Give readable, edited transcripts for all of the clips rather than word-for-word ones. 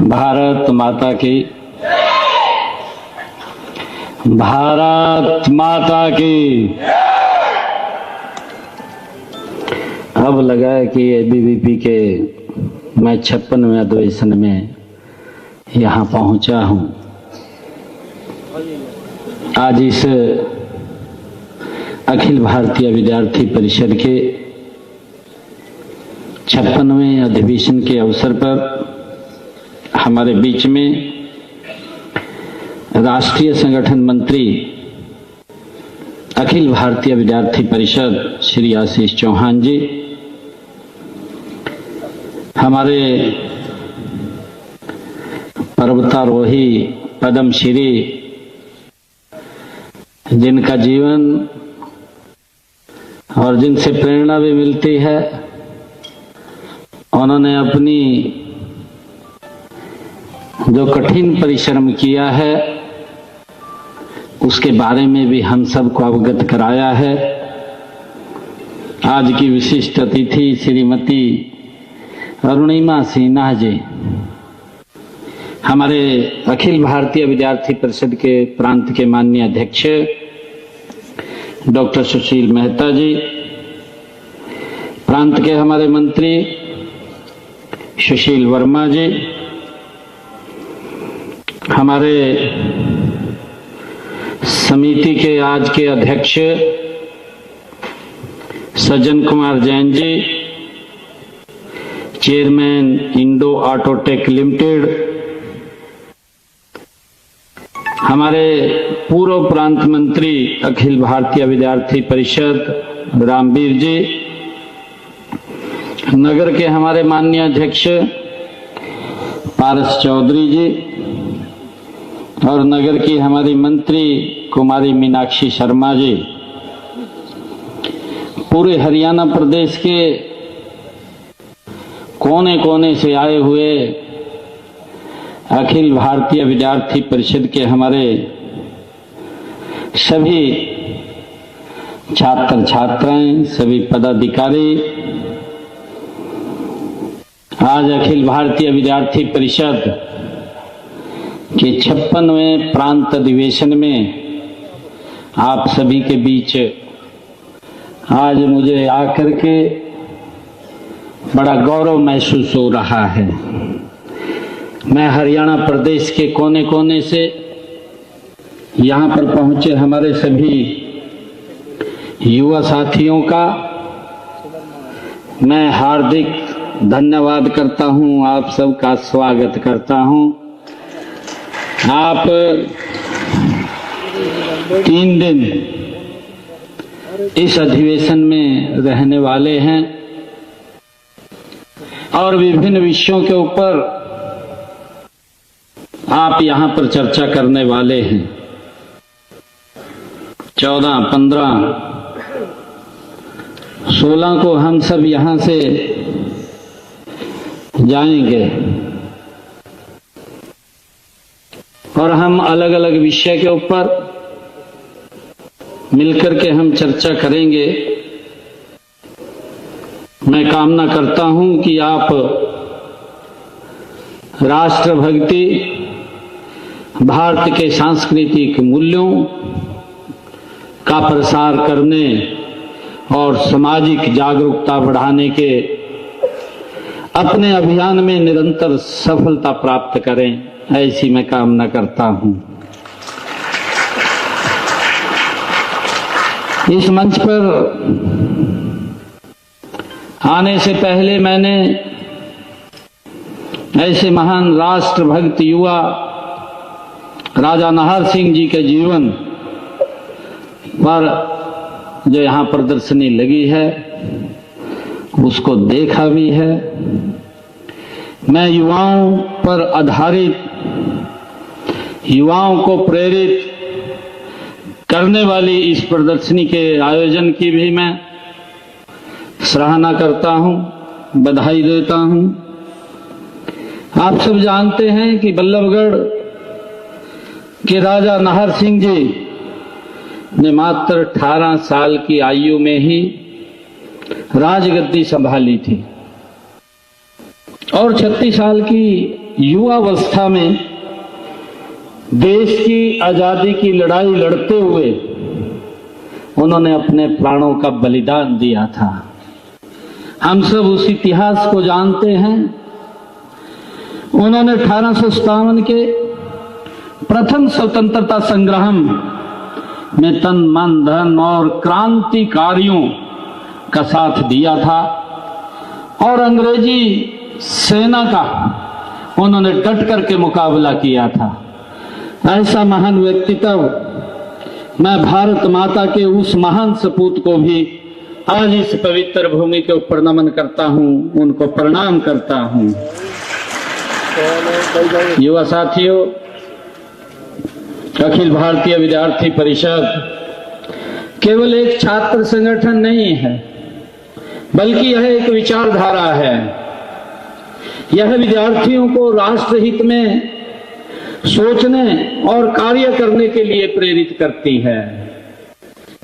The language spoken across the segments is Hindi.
भारत माता की, भारत माता की। अब लगा है कि एबीवीपी के मैं 56वें अधिवेशन में यहाँ पहुँचा हूँ। आज इस अखिल भारतीय विद्यार्थी परिषद के 56वें अधिवेशन के अवसर पर हमारे बीच में राष्ट्रीय संगठन मंत्री अखिल भारतीय विद्यार्थी परिषद श्री आशीष चौहान जी, हमारे पर्वतारोही पद्मश्री जिनका जीवन और जिनसे प्रेरणा भी मिलती है, उन्होंने अपनी जो कठिन परिश्रम किया है उसके बारे में भी हम सबको अवगत कराया है। आज की विशिष्ट अतिथि श्रीमती अरुणिमा सिन्हा जी, हमारे अखिल भारतीय विद्यार्थी परिषद के प्रांत के माननीय अध्यक्ष डॉक्टर सुशील मेहता जी, प्रांत के हमारे मंत्री सुशील वर्मा जी, हमारे समिति के आज के अध्यक्ष Sajjan Kumar Jain ji, chairman Indo Autotech limited, हमारे पूर्व प्रांत मंत्री अखिल भारतीय विद्यार्थी परिषद रामवीर जी, नगर के हमारे माननीय अध्यक्ष पारस चौधरी जी और नगर की हमारी मंत्री कुमारी मीनाक्षी शर्मा जी, पूरे हरियाणा प्रदेश के कोने कोने से आए हुए अखिल भारतीय विद्यार्थी परिषद के हमारे सभी छात्र छात्राएं, सभी पदाधिकारी, आज अखिल भारतीय विद्यार्थी परिषद के 56वें प्रांत अधिवेशन में आप सभी के बीच आज मुझे आकर के बड़ा गौरव महसूस हो रहा है। मैं हरियाणा प्रदेश के कोने कोने से यहाँ पर पहुँचे हमारे सभी युवा साथियों का मैं हार्दिक धन्यवाद करता हूँ, आप सबका स्वागत करता हूँ। आप 3 दिन इस अधिवेशन में रहने वाले हैं और विभिन्न विषयों के ऊपर आप यहाँ पर चर्चा करने वाले हैं। 14, 15, 16 को हम सब यहाँ से जाएंगे और हम अलग अलग विषय के ऊपर मिलकर के हम चर्चा करेंगे। मैं कामना करता हूं कि आप राष्ट्रभक्ति, भारत के सांस्कृतिक मूल्यों का प्रसार करने और सामाजिक जागरूकता बढ़ाने के अपने अभियान में निरंतर सफलता प्राप्त करें, ऐसी मैं कामना करता हूं। इस मंच पर आने से पहले मैंने ऐसे महान राष्ट्रभक्त युवा राजा नाहर सिंह जी के जीवन पर जो यहाँ प्रदर्शनी लगी है उसको देखा भी है। मैं युवाओं पर आधारित, युवाओं को प्रेरित करने वाली इस प्रदर्शनी के आयोजन की भी मैं सराहना करता हूं, बधाई देता हूं। आप सब जानते हैं कि बल्लभगढ़ के राजा नाहर सिंह जी ने मात्र 18 साल की आयु में ही राजगद्दी संभाली थी और 36 साल की युवावस्था में देश की आजादी की लड़ाई लड़ते हुए उन्होंने अपने प्राणों का बलिदान दिया था। हम सब उस इतिहास को जानते हैं। उन्होंने 1857 के प्रथम स्वतंत्रता संग्राम में तन मन धन और क्रांतिकारियों का साथ दिया था और अंग्रेजी सेना का उन्होंने डट करके मुकाबला किया था। ऐसा महान व्यक्तित्व, मैं भारत माता के उस महान सपूत को भी आज इस पवित्र भूमि के ऊपर नमन करता हूं, उनको प्रणाम करता हूं। युवा साथियों, अखिल भारतीय विद्यार्थी परिषद केवल एक छात्र संगठन नहीं है, बल्कि यह एक विचारधारा है। यह विद्यार्थियों को राष्ट्रहित में सोचने और कार्य करने के लिए प्रेरित करती है।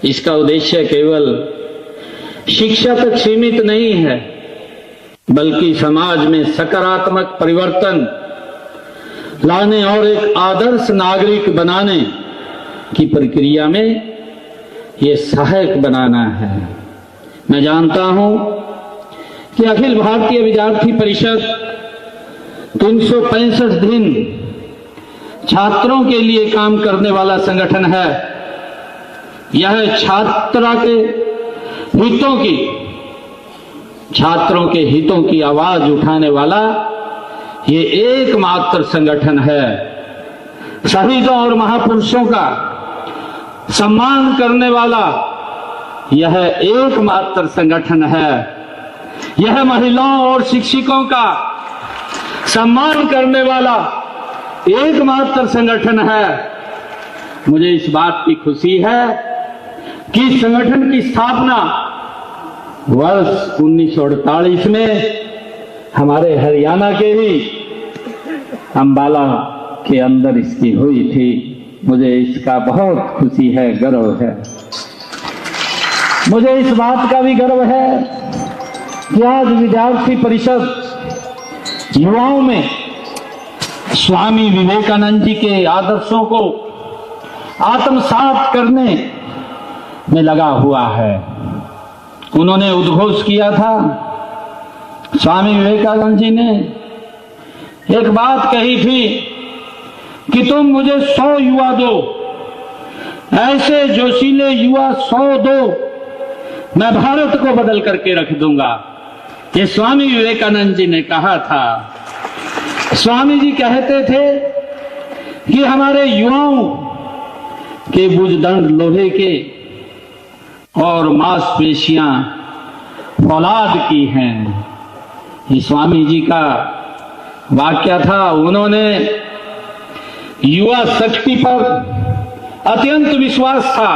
इसका उद्देश्य केवल शिक्षा तक सीमित नहीं है, बल्कि समाज में सकारात्मक परिवर्तन लाने और एक आदर्श नागरिक बनाने की प्रक्रिया में ये सहायक बनाना है। मैं जानता हूं कि अखिल भारतीय विद्यार्थी परिषद 365 दिन छात्रों के लिए काम करने वाला संगठन है। यह छात्रों के हितों की आवाज उठाने वाला ये एकमात्र संगठन है। शहीदों और महापुरुषों का सम्मान करने वाला यह एकमात्र संगठन है। यह महिलाओं और शिक्षकों का सम्मान करने वाला एकमात्र संगठन है। मुझे इस बात की खुशी है कि इस संगठन की स्थापना वर्ष 1948 में हमारे हरियाणा के ही अंबाला के अंदर इसकी हुई थी। मुझे इसका बहुत खुशी है, गर्व है। मुझे इस बात का भी गर्व है कि आज विद्यार्थी परिषद युवाओं में स्वामी विवेकानंद जी के आदर्शों को आत्मसात करने में लगा हुआ है। उन्होंने उद्घोष किया था, स्वामी विवेकानंद जी ने एक बात कही थी कि तुम मुझे 100 युवा दो, ऐसे जोशीले युवा 100 दो, मैं भारत को बदल करके रख दूंगा। ये स्वामी विवेकानंद जी ने कहा था। स्वामी जी कहते थे कि हमारे युवाओं के बुजदंड लोहे के और मांसपेशियां फौलाद की हैं। ये स्वामी जी का वाक्य था। उन्होंने युवा शक्ति पर अत्यंत विश्वास था।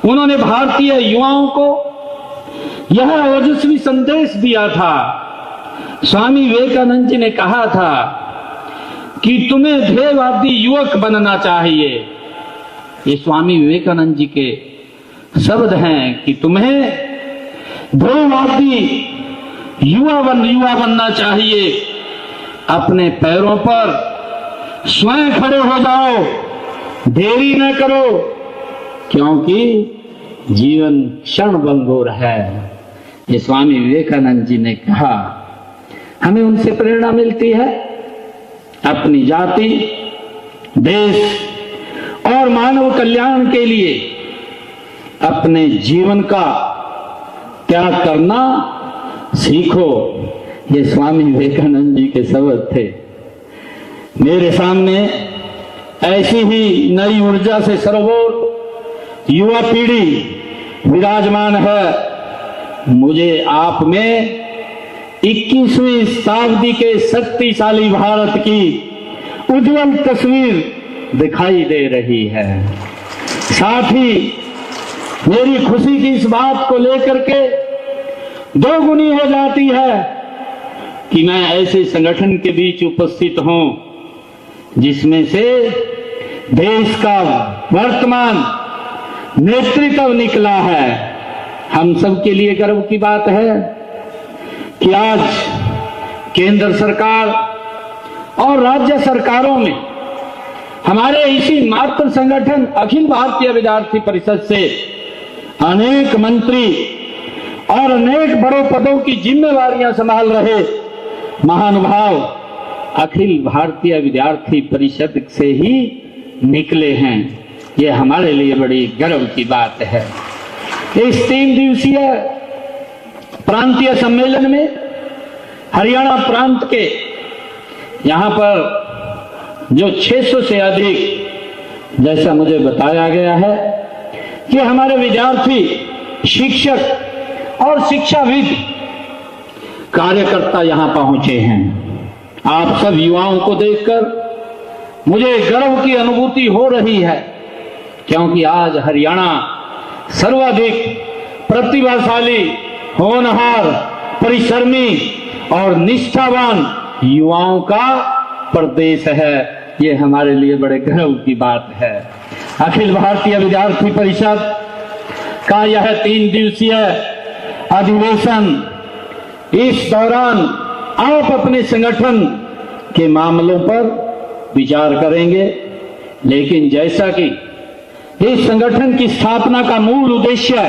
उन्होंने भारतीय युवाओं को यह ओजस्वी संदेश दिया था। स्वामी विवेकानंद जी ने कहा था कि तुम्हें ध्येयवादी युवक बनना चाहिए। ये स्वामी विवेकानंद जी के शब्द हैं कि तुम्हें ध्येयवादी युवा बनना चाहिए। अपने पैरों पर स्वयं खड़े हो जाओ, देरी न करो, क्योंकि जीवन क्षणभंगुर है। ये स्वामी विवेकानंद जी ने कहा। हमें उनसे प्रेरणा मिलती है अपनी जाति, देश और मानव कल्याण के लिए अपने जीवन का त्याग करना सीखो। ये स्वामी विवेकानंद जी के शब्द थे। मेरे सामने ऐसी ही नई ऊर्जा से सरोवर युवा पीढ़ी विराजमान है। मुझे आप में 21वीं शताब्दी के शक्तिशाली भारत की उज्जवल तस्वीर दिखाई दे रही है। साथ ही मेरी खुशी की इस बात को लेकर के दोगुनी हो जाती है कि मैं ऐसे संगठन के बीच उपस्थित हूं जिसमें से देश का वर्तमान नेतृत्व निकला है। हम सब के लिए गर्व की बात है कि आज केंद्र सरकार और राज्य सरकारों में हमारे इसी मातृ संगठन अखिल भारतीय विद्यार्थी परिषद से अनेक मंत्री और अनेक बड़े पदों की जिम्मेवारियां संभाल रहे महानुभाव अखिल भारतीय विद्यार्थी परिषद से ही निकले हैं। ये हमारे लिए बड़ी गर्व की बात है। इस 3 दिवसीय प्रांतीय सम्मेलन में हरियाणा प्रांत के यहाँ पर जो 600 से अधिक, जैसा मुझे बताया गया है कि हमारे विद्यार्थी, शिक्षक और शिक्षाविद कार्यकर्ता यहाँ पहुंचे हैं। आप सब युवाओं को देखकर मुझे गर्व की अनुभूति हो रही है, क्योंकि आज हरियाणा सर्वाधिक प्रतिभाशाली, होनहार, परिश्रमी और निष्ठावान युवाओं का प्रदेश है। ये हमारे लिए बड़े गर्व की बात है। अखिल भारतीय विद्यार्थी परिषद का यह 3 दिवसीय अधिवेशन, इस दौरान आप अपने संगठन के मामलों पर विचार करेंगे, लेकिन जैसा कि इस संगठन की स्थापना का मूल उद्देश्य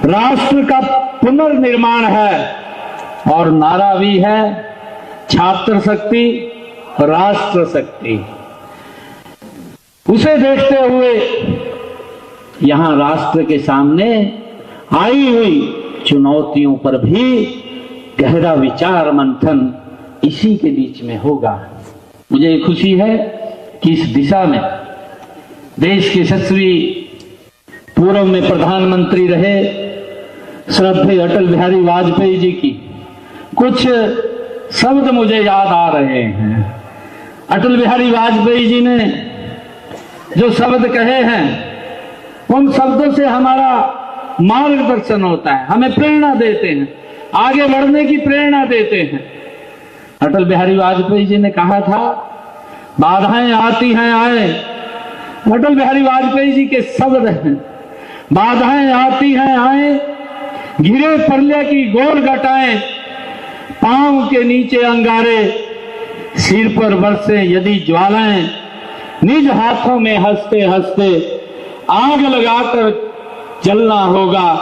राष्ट्र का पुनर्निर्माण है और नारा भी है छात्र शक्ति, राष्ट्र शक्ति। उसे देखते हुए यहां राष्ट्र के सामने आई हुई चुनौतियों पर भी गहरा विचार मंथन इसी के बीच में होगा। मुझे खुशी है कि इस दिशा में देश के यशस्वी पूर्व में प्रधानमंत्री रहे श्रद्धेय अटल बिहारी वाजपेयी जी की कुछ शब्द मुझे याद आ रहे हैं। अटल बिहारी वाजपेयी जी ने जो शब्द कहे हैं, उन शब्दों से हमारा मार्गदर्शन होता है, हमें प्रेरणा देते हैं, आगे बढ़ने की प्रेरणा देते हैं। अटल बिहारी वाजपेयी जी ने कहा था, बाधाएं आती हैं आए। अटल बिहारी वाजपेयी जी के शब्द हैं, बाधाएं आती हैं आए, घिरे प्रलय की गोल घटाएं, पांव के नीचे अंगारे, सिर पर बरसे यदि ज्वालाएं, निज हाथों में हंसते हंसते आग लगाकर चलना होगा,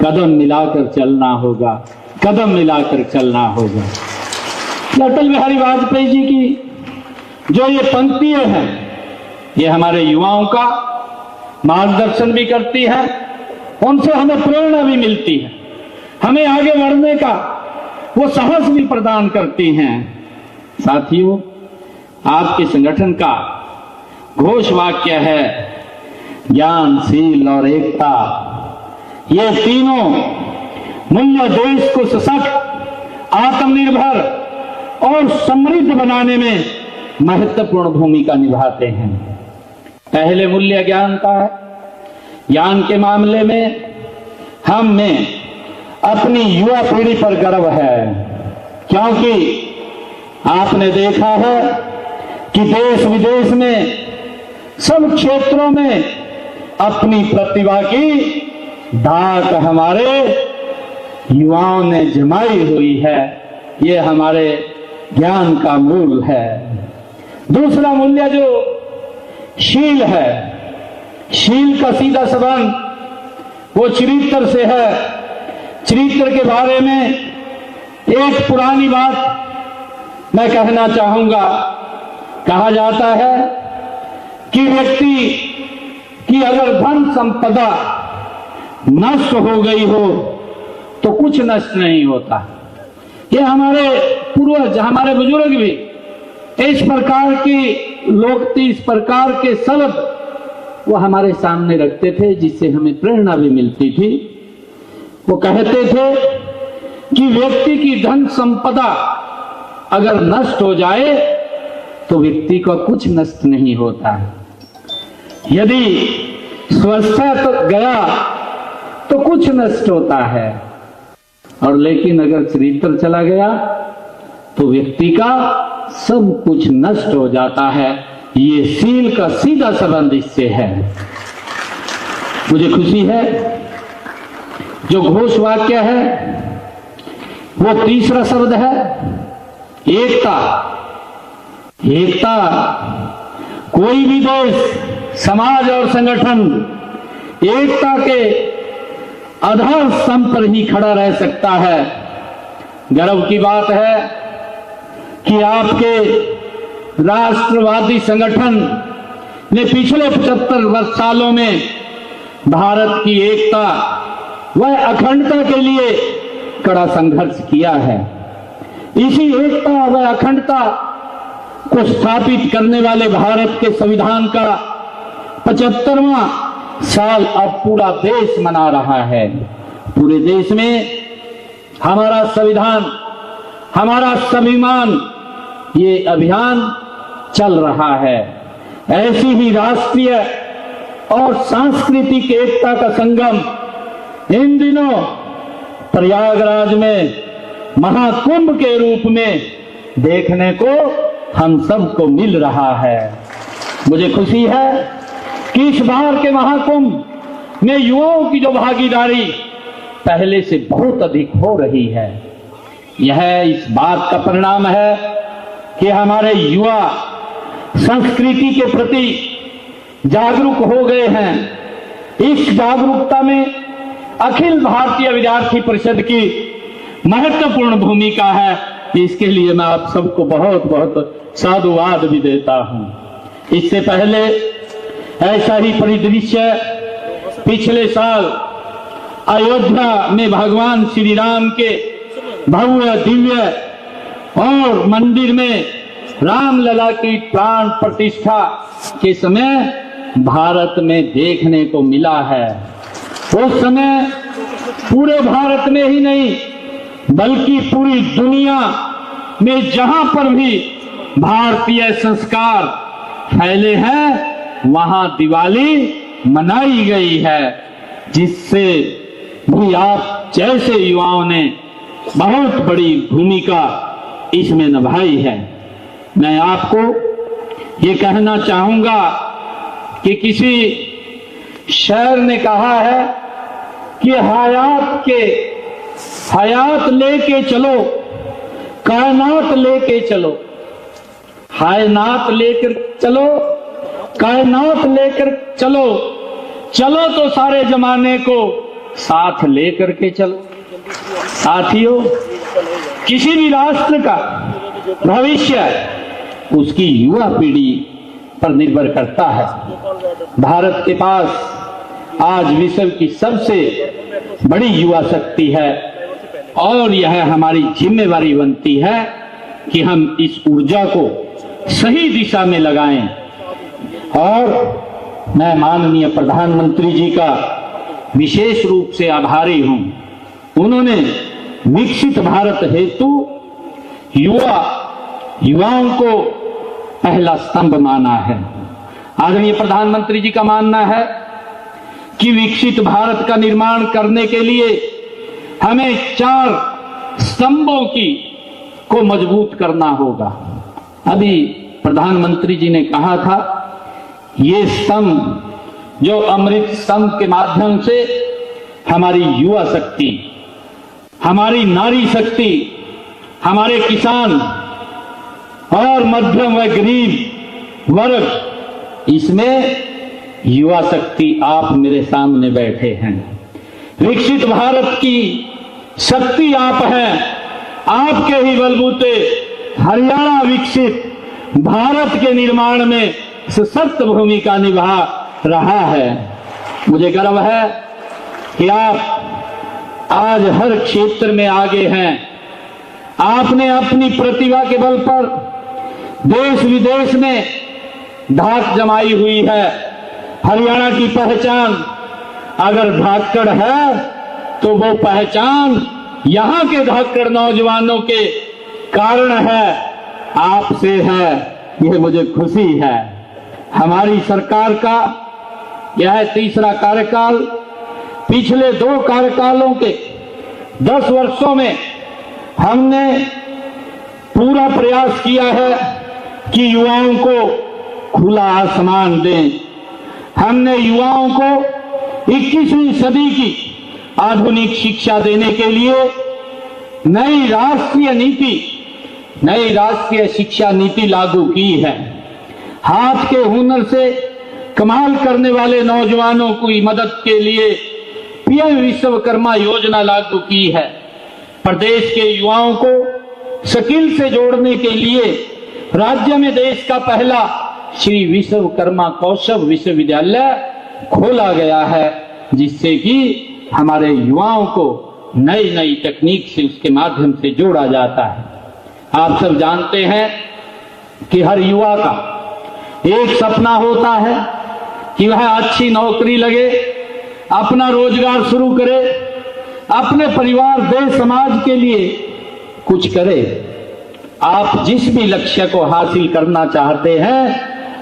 कदम मिलाकर चलना होगा, कदम मिलाकर चलना होगा। अटल बिहारी वाजपेयी जी की जो ये पंक्तियां हैं, ये हमारे युवाओं का मार्गदर्शन भी करती है, उनसे हमें प्रेरणा भी मिलती है, हमें आगे बढ़ने का वो साहस भी प्रदान करती हैं। साथियों, आपके संगठन का घोष वाक्य है ज्ञान, शील और एकता। ये तीनों मूल्य देश को सशक्त, आत्मनिर्भर और समृद्ध बनाने में महत्वपूर्ण भूमिका निभाते हैं। पहले मूल्य ज्ञान का है। ज्ञान के मामले में हम में अपनी युवा पीढ़ी पर गर्व है, क्योंकि आपने देखा है कि देश विदेश में सब क्षेत्रों में अपनी प्रतिभा की धाक हमारे युवाओं ने जमाई हुई है। ये हमारे ज्ञान का मूल है। दूसरा मूल्य जो शील है, शील का सीधा संबंध वो चरित्र से है। चरित्र के बारे में एक पुरानी बात मैं कहना चाहूंगा। कहा जाता है कि व्यक्ति की अगर धन संपदा नष्ट हो गई हो तो कुछ नष्ट नहीं होता। ये हमारे पूर्वज, हमारे बुजुर्ग भी इस प्रकार की लोकती, इस प्रकार के शब्द वो हमारे सामने रखते थे, जिससे हमें प्रेरणा भी मिलती थी। वो कहते थे कि व्यक्ति की धन संपदा अगर नष्ट हो जाए तो व्यक्ति का कुछ नष्ट नहीं होता है। यदि स्वस्थता तो गया तो कुछ नष्ट होता है, और लेकिन अगर चरित्र चला गया तो व्यक्ति का सब कुछ नष्ट हो जाता है। ये शील का सीधा संबंध इससे है। मुझे खुशी है जो घोष वाक्य है वो तीसरा शब्द है एकता। एकता कोई भी देश, समाज और संगठन एकता के आधार स्तंभ पर ही खड़ा रह सकता है। गर्व की बात है कि आपके राष्ट्रवादी संगठन ने पिछले 75 सालों में भारत की एकता व अखंडता के लिए कड़ा संघर्ष किया है। इसी एकता व अखंडता को स्थापित करने वाले भारत के संविधान का 75वां साल अब पूरा देश मना रहा है। पूरे देश में हमारा संविधान, हमारा स्वाभिमान, ये अभियान चल रहा है। ऐसी ही राष्ट्रीय और सांस्कृतिक एकता का संगम इन दिनों प्रयागराज में महाकुंभ के रूप में देखने को हम सबको मिल रहा है। मुझे खुशी है कि इस बार के महाकुंभ में युवाओं की जो भागीदारी पहले से बहुत अधिक हो रही है, यह इस बात का परिणाम है कि हमारे युवा संस्कृति के प्रति जागरूक हो गए हैं। इस जागरूकता में अखिल भारतीय विद्यार्थी परिषद की महत्वपूर्ण भूमिका है। इसके लिए मैं आप सबको बहुत बहुत साधुवाद भी देता हूं। इससे पहले ऐसा ही परिदृश्य पिछले साल अयोध्या में भगवान श्री राम के भव्य दिव्य और मंदिर में रामलला की प्राण प्रतिष्ठा के समय भारत में देखने को मिला है। उस समय पूरे भारत में ही नहीं बल्कि पूरी दुनिया में जहां पर भी भारतीय संस्कार फैले हैं वहां दिवाली मनाई गई है, जिससे भी आप जैसे युवाओं ने बहुत बड़ी भूमिका इसमें निभाई है। मैं आपको ये कहना चाहूंगा कि किसी शायर ने कहा है कि हयात लेके चलो, कायनात लेके चलो, कायनात लेकर चलो, कायनात लेकर चलो, चलो तो सारे जमाने को साथ लेकर के चलो। साथियों, किसी भी राष्ट्र का भविष्य उसकी युवा पीढ़ी पर निर्भर करता है। भारत के पास आज विश्व की सबसे बड़ी युवा शक्ति है और यह हमारी जिम्मेवारी बनती है कि हम इस ऊर्जा को सही दिशा में लगाएं। और मैं माननीय प्रधानमंत्री जी का विशेष रूप से आभारी हूं। उन्होंने विकसित भारत हेतु युवाओं को पहला स्तंभ माना है। आदरणीय प्रधानमंत्री जी का मानना है कि विकसित भारत का निर्माण करने के लिए हमें 4 स्तंभों को मजबूत करना होगा। अभी प्रधानमंत्री जी ने कहा था, ये स्तंभ जो अमृत स्तंभ के माध्यम से हमारी युवा शक्ति, हमारी नारी शक्ति, हमारे किसान और मध्यम व गरीब वर्ग, इसमें युवा शक्ति आप मेरे सामने बैठे हैं। विकसित भारत की शक्ति आप हैं। आपके ही बलबूते हरियाणा विकसित भारत के निर्माण में सशक्त भूमिका निभा रहा है। मुझे गर्व है कि आप आज हर क्षेत्र में आगे हैं। आपने अपनी प्रतिभा के बल पर देश विदेश में धाक जमाई हुई है। हरियाणा की पहचान अगर धाकड़ है तो वो पहचान यहाँ के धाकड़ नौजवानों के कारण है, आपसे है। यह मुझे खुशी है। हमारी सरकार का यह तीसरा कार्यकाल पिछले 2 कार्यकालों के 10 वर्षों में हमने पूरा प्रयास किया है कि युवाओं को खुला आसमान दें। हमने युवाओं को 21वीं सदी की आधुनिक शिक्षा देने के लिए नई राष्ट्रीय शिक्षा नीति लागू की है। हाथ के हुनर से कमाल करने वाले नौजवानों की मदद के लिए पीएम विश्वकर्मा योजना लागू की है। प्रदेश के युवाओं को स्किल से जोड़ने के लिए राज्य में देश का पहला श्री विश्वकर्मा कौशल विश्वविद्यालय खोला गया है, जिससे कि हमारे युवाओं को नई नई तकनीक से उसके माध्यम से जोड़ा जाता है। आप सब जानते हैं कि हर युवा का एक सपना होता है कि वह अच्छी नौकरी लगे, अपना रोजगार शुरू करे, अपने परिवार देश समाज के लिए कुछ करे। आप जिस भी लक्ष्य को हासिल करना चाहते हैं,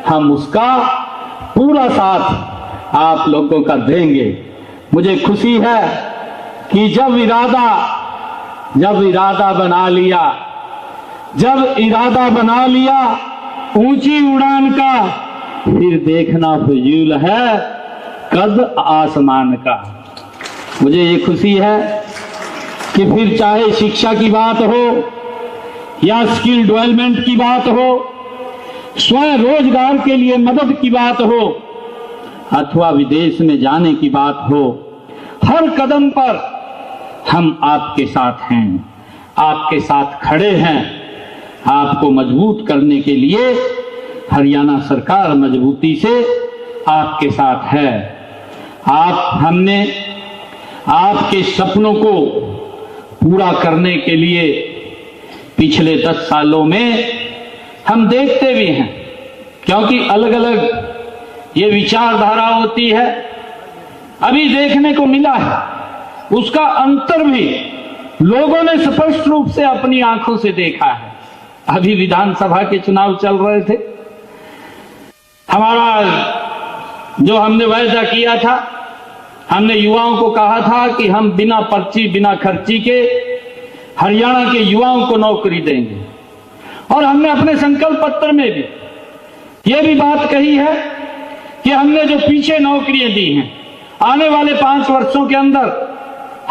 हम उसका पूरा साथ आप लोगों का देंगे। मुझे खुशी है कि जब इरादा बना लिया ऊंची उड़ान का, फिर देखना फजूल है कद आसमान का। मुझे ये खुशी है कि फिर चाहे शिक्षा की बात हो या स्किल डेवलपमेंट की बात हो, स्वयं रोजगार के लिए मदद की बात हो, अथवा विदेश में जाने की बात हो, हर कदम पर हम आपके साथ हैं, आपके साथ खड़े हैं। आपको मजबूत करने के लिए हरियाणा सरकार मजबूती से आपके साथ है। हमने आपके सपनों को पूरा करने के लिए पिछले 10 सालों में हम देखते भी हैं, क्योंकि अलग अलग ये विचारधारा होती है। अभी देखने को मिला है, उसका अंतर भी लोगों ने स्पष्ट रूप से अपनी आंखों से देखा है। अभी विधानसभा के चुनाव चल रहे थे, जो हमने वायदा किया था, हमने युवाओं को कहा था कि हम बिना पर्ची बिना खर्ची के हरियाणा के युवाओं को नौकरी देंगे। और हमने अपने संकल्प पत्र में भी यह भी बात कही है कि हमने जो पीछे नौकरियां दी हैं, आने वाले 5 वर्षों के अंदर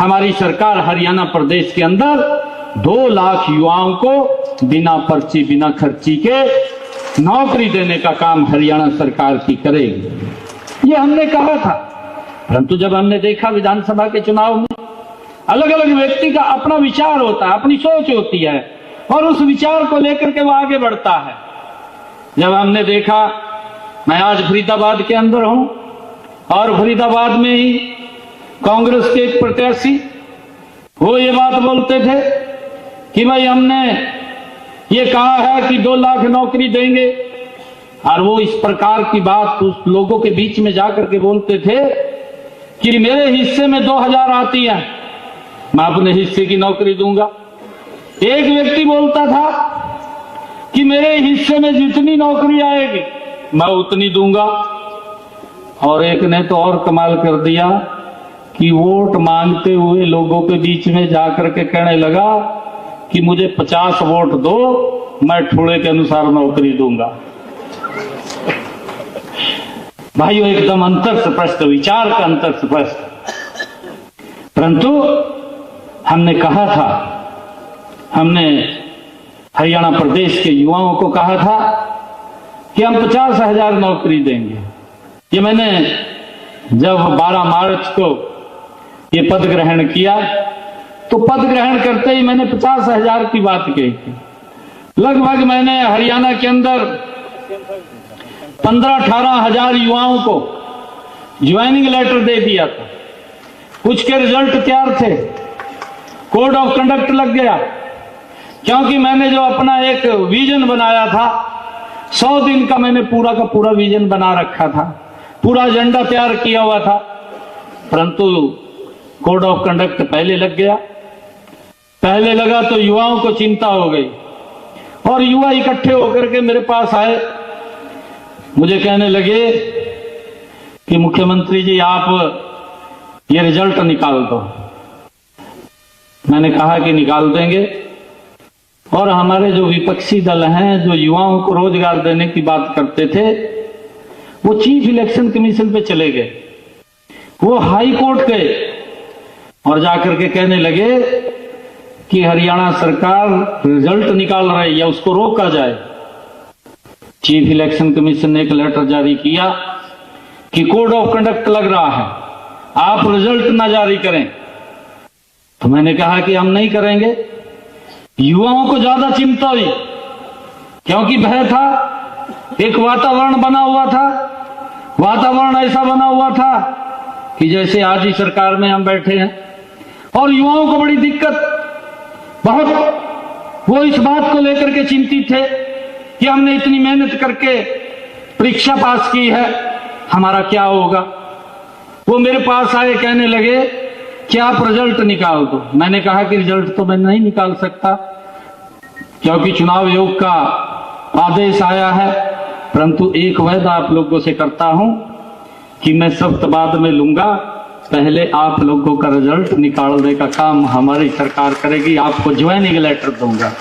हमारी सरकार हरियाणा प्रदेश के अंदर 2 लाख युवाओं को बिना पर्ची बिना खर्ची के नौकरी देने का काम हरियाणा सरकार की करेगी। ये हमने कहा था, परंतु जब हमने देखा विधानसभा के चुनाव में अलग अलग व्यक्ति का अपना विचार होता है, अपनी सोच होती है, और उस विचार को लेकर के वो आगे बढ़ता है। जब हमने देखा, मैं आज फरीदाबाद के अंदर हूं और फरीदाबाद में ही कांग्रेस के एक प्रत्याशी वो ये बात बोलते थे कि भाई हमने ये कहा है कि 2 लाख नौकरी देंगे, और वो इस प्रकार की बात उस लोगों के बीच में जाकर के बोलते थे कि मेरे हिस्से में 2000 आती है, मैं अपने हिस्से की नौकरी दूंगा। एक व्यक्ति बोलता था कि मेरे हिस्से में जितनी नौकरी आएगी मैं उतनी दूंगा, और एक ने तो और कमाल कर दिया कि वोट मांगते हुए लोगों के बीच में जाकर के कहने लगा कि मुझे 50 वोट दो, मैं ठोड़े के अनुसार नौकरी दूंगा। भाइयों, एकदम अंतर स्पष्ट विचार का अंतर स्पष्ट। परंतु हमने कहा था, हमने हरियाणा प्रदेश के युवाओं को कहा था कि हम 50,000 नौकरी देंगे। ये मैंने जब 12 मार्च को ये पद ग्रहण किया, तो पद ग्रहण करते ही मैंने 50,000 की बात कही थी। लगभग मैंने हरियाणा के अंदर 15-18 हजार युवाओं को ज्वाइनिंग लेटर दे दिया था। कुछ के रिजल्ट तैयार थे, कोड ऑफ कंडक्ट लग गया, क्योंकि मैंने जो अपना एक विजन बनाया था, 100 दिन का मैंने पूरा का पूरा विजन बना रखा था, पूरा एजेंडा तैयार किया हुआ था, परंतु कोड ऑफ कंडक्ट पहले लग गया। पहले लगा तो युवाओं को चिंता हो गई, और युवा इकट्ठे होकर के मेरे पास आए, मुझे कहने लगे कि मुख्यमंत्री जी आप ये रिजल्ट निकाल दो। मैंने कहा कि निकाल देंगे, और हमारे जो विपक्षी दल हैं, जो युवाओं को रोजगार देने की बात करते थे, वो चीफ इलेक्शन कमीशन पे चले गए वो हाई कोर्ट गए और जाकर के कहने लगे कि हरियाणा सरकार रिजल्ट निकाल रही है या उसको रोका जाए। चीफ इलेक्शन कमीशन ने एक लेटर जारी किया कि कोड ऑफ कंडक्ट लग रहा है, आप रिजल्ट ना जारी करें। तो मैंने कहा कि हम नहीं करेंगे। युवाओं को ज्यादा चिंता हुई क्योंकि भय था, एक वातावरण बना हुआ था, वातावरण ऐसा बना हुआ था कि जैसे आज ही सरकार में हम बैठे हैं। और युवाओं को बड़ी दिक्कत, बहुत वो इस बात को लेकर के चिंतित थे कि हमने इतनी मेहनत करके परीक्षा पास की है, हमारा क्या होगा। वो मेरे पास आए, कहने लगे कि आप रिजल्ट निकाल दो। मैंने कहा कि रिजल्ट तो मैं नहीं निकाल सकता क्योंकि चुनाव आयोग का आदेश आया है, परंतु एक वादा आप लोगों से करता हूं कि मैं सख्त बाद में लूंगा, पहले आप लोगों का रिजल्ट निकालने का काम हमारी सरकार करेगी, आपको ज्वाइनिंग लेटर दूंगा।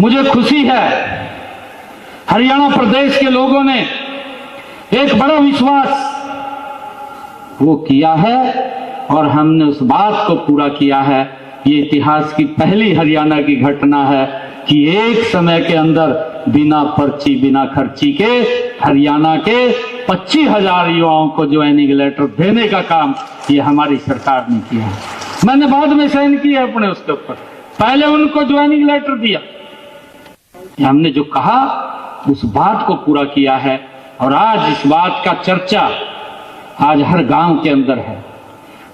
मुझे खुशी है हरियाणा प्रदेश के लोगों ने एक बड़ा विश्वास वो किया है और हमने उस बात को पूरा किया है। ये इतिहास की पहली हरियाणा की घटना है कि एक समय के अंदर बिना पर्ची बिना खर्ची के हरियाणा के 25,000 युवाओं को ज्वाइनिंग लेटर देने का काम ये हमारी सरकार ने किया। मैंने बाद में साइन किया अपने उसके ऊपर, पहले उनको ज्वाइनिंग लेटर दिया। हमने जो कहा उस बात को पूरा किया है और आज इस बात का चर्चा आज हर गांव के अंदर है,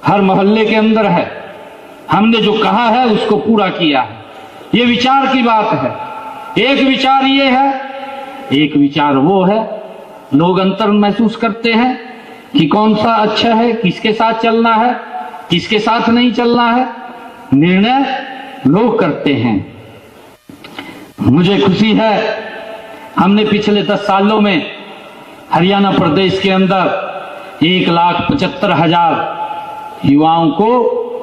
हर मोहल्ले के अंदर है। हमने जो कहा है उसको पूरा किया है। ये विचार की बात है। एक विचार ये है, एक विचार वो है। लोग अंतर महसूस करते हैं कि कौन सा अच्छा है, किसके साथ चलना है, किसके साथ नहीं चलना है, निर्णय लोग करते हैं। मुझे खुशी है हमने पिछले 10 सालों में हरियाणा प्रदेश के अंदर 1,75,000 युवाओं को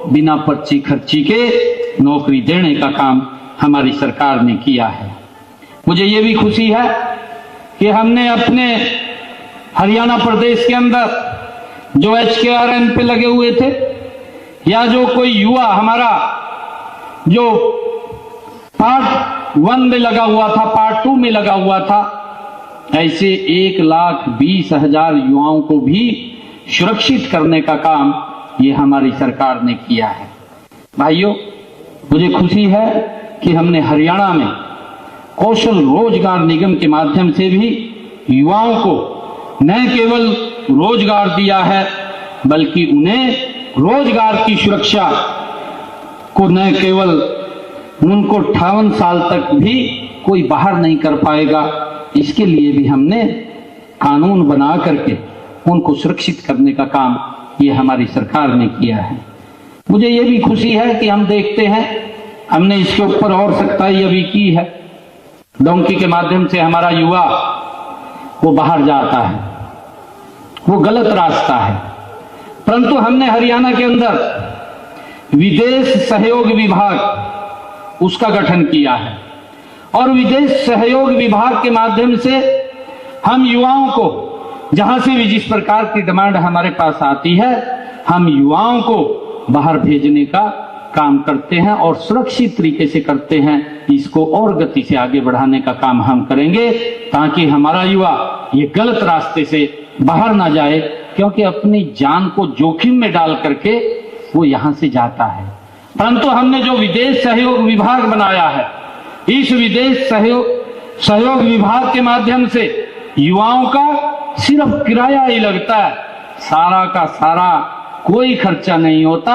बिना पर्ची खर्ची के नौकरी देने का काम हमारी सरकार ने किया है। मुझे ये भी खुशी है कि हमने अपने हरियाणा प्रदेश के अंदर जो HKRN पे लगे हुए थे या जो कोई युवा हमारा जो पार्ट 1 में लगा हुआ था, पार्ट 2 में लगा हुआ था, ऐसे 1,20,000 युवाओं को भी सुरक्षित करने का काम ये हमारी सरकार ने किया है। भाइयों, मुझे खुशी है कि हमने हरियाणा में कौशल रोजगार निगम के माध्यम से भी युवाओं को न केवल रोजगार दिया है बल्कि उन्हें रोजगार की सुरक्षा को न केवल उनको 58 साल तक भी कोई बाहर नहीं कर पाएगा, इसके लिए भी हमने कानून बना करके उनको सुरक्षित करने का काम ये हमारी सरकार ने किया है। मुझे ये भी खुशी है कि हम देखते हैं हमने इसके ऊपर और सख्ताई अभी की है। डोंकी के माध्यम से हमारा युवा वो बाहर जाता है, वो गलत रास्ता है, परंतु हमने हरियाणा के अंदर विदेश सहयोग विभाग उसका गठन किया है और विदेश सहयोग विभाग के माध्यम से हम युवाओं को जहां से भी जिस प्रकार की डिमांड हमारे पास आती है, हम युवाओं को बाहर भेजने का काम करते हैं और सुरक्षित तरीके से करते हैं। इसको और गति से आगे बढ़ाने का काम हम करेंगे ताकि हमारा युवा ये गलत रास्ते से बाहर ना जाए, क्योंकि अपनी जान को जोखिम में डाल करके वो यहां से जाता है। परंतु हमने जो विदेश सहयोग विभाग बनाया है, इस विदेश सहयोग विभाग के माध्यम से युवाओं का सिर्फ किराया ही लगता है, सारा का सारा कोई खर्चा नहीं होता,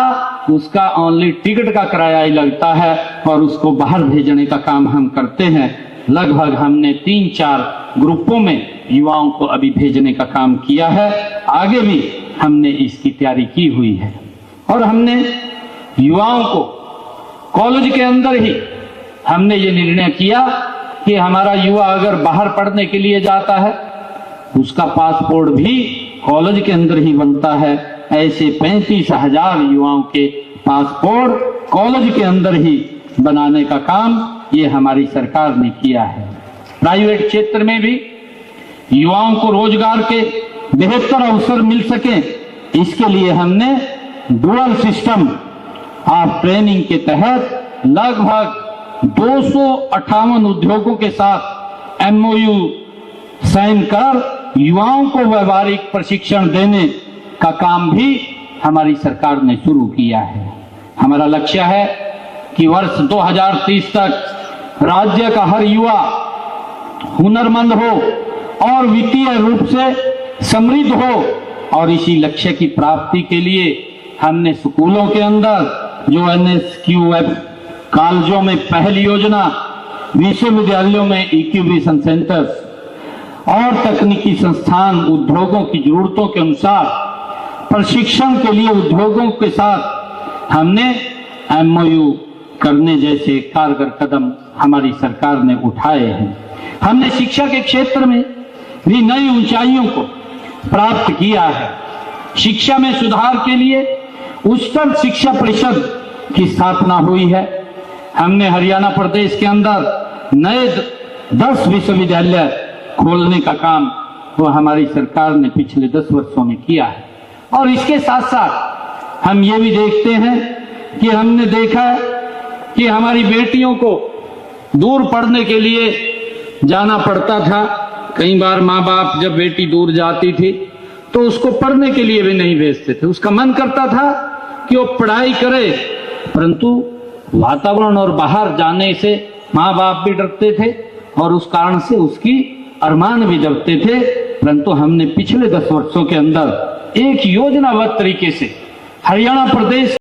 उसका ओनली टिकट का किराया ही लगता है और उसको बाहर भेजने का काम हम करते हैं। लगभग हमने 3-4 ग्रुपों में युवाओं को अभी भेजने का काम किया है, आगे भी हमने इसकी तैयारी की हुई है। और हमने युवाओं को कॉलेज के अंदर ही हमने ये निर्णय किया कि हमारा युवा अगर बाहर पढ़ने के लिए जाता है उसका पासपोर्ट भी कॉलेज के अंदर ही बनता है। ऐसे 35,000 युवाओं के पासपोर्ट कॉलेज के अंदर ही बनाने का काम ये हमारी सरकार ने किया है। प्राइवेट क्षेत्र में भी युवाओं को रोजगार के बेहतर अवसर मिल सके, इसके लिए हमने डुअल सिस्टम ऑफ ट्रेनिंग के तहत लगभग 258 उद्योगों के साथ एमओयू साइन कर युवाओं को व्यावहारिक प्रशिक्षण देने का काम भी हमारी सरकार ने शुरू किया है। हमारा लक्ष्य है कि वर्ष 2030 तक राज्य का हर युवा हुनरमंद हो और वित्तीय रूप से समृद्ध हो, और इसी लक्ष्य की प्राप्ति के लिए हमने स्कूलों के अंदर जो NSQF कॉलेजों में पहल योजना, विश्वविद्यालयों में इंक्यूबेशन सेंटर्स और तकनीकी संस्थान उद्योगों की जरूरतों के अनुसार प्रशिक्षण के लिए उद्योगों के साथ हमने MOU करने जैसे कारगर कदम हमारी सरकार ने उठाए हैं। हमने शिक्षा के क्षेत्र में भी नई ऊंचाइयों को प्राप्त किया है। शिक्षा में सुधार के लिए उच्चतर शिक्षा परिषद की स्थापना हुई है। हमने हरियाणा प्रदेश के अंदर नए 10 विश्वविद्यालय खोलने का काम वो हमारी सरकार ने पिछले 10 वर्षों में किया है। और इसके साथ साथ हम ये भी देखते हैं कि हमने देखा है कि हमारी बेटियों को दूर पढ़ने के लिए जाना पड़ता था। कई बार माँ बाप जब बेटी दूर जाती थी तो उसको पढ़ने के लिए भी नहीं भेजते थे। उसका मन करता था कि वो पढ़ाई करे, परंतु वातावरण और बाहर जाने से माँ बाप भी डरते थे और उस कारण से उसकी अरमान भी जगते थे। परंतु हमने पिछले 10 वर्षों के अंदर एक योजनाबद्ध तरीके से हरियाणा प्रदेश